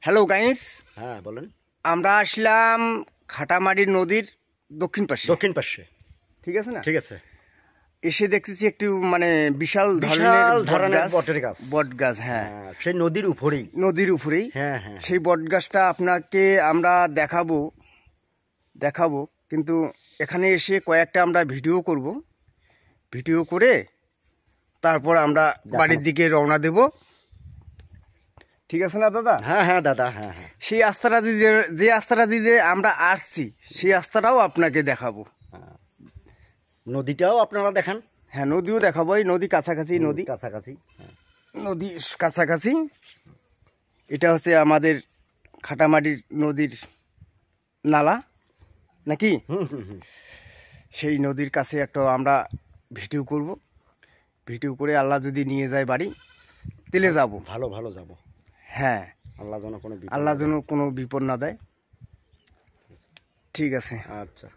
Hello guys, হ্যাঁ বলেন। আমরা আসলাম খাটামাড়ি নদীর দক্ষিণ পাশে। ঠিক আছে না? ঠিক আছে। এসে দেখতেছি একটু মানে বিশাল ধরনের বটের গাছ। বট গাছ, হ্যাঁ, সেই নদীর উপরেই। হ্যাঁ, সেই বট গাছটা আপনাকে আমরা দেখাবো কিন্তু এখানে এসে কয়েকটা আমরা ভিডিও করে তারপর আমরা বাড়ির দিকে রওনা দেব। ঠিক আছে না দাদা? হ্যাঁ দাদা, হ্যাঁ। সেই যে রাস্তাটা দিয়ে আমরা আসছি সেই রাস্তাটাও আপনাকে দেখাবো। নদীটাও আপনারা দেখান। হ্যাঁ, নদীও দেখাবো। এই নদী কাছাকাছি, নদী কাছাকাছি। এটা হচ্ছে আমাদের খাটামাটির নদীর নালা নাকি? সেই নদীর কাছে একটা আমরা ভিডিও করে আল্লাহ যদি নিয়ে যায় বাড়ি তেলে যাব, ভালো যাব। হ্যাঁ, আল্লাহ যেন কোনো বিপদ না দেয়। ঠিক আছে, আচ্ছা।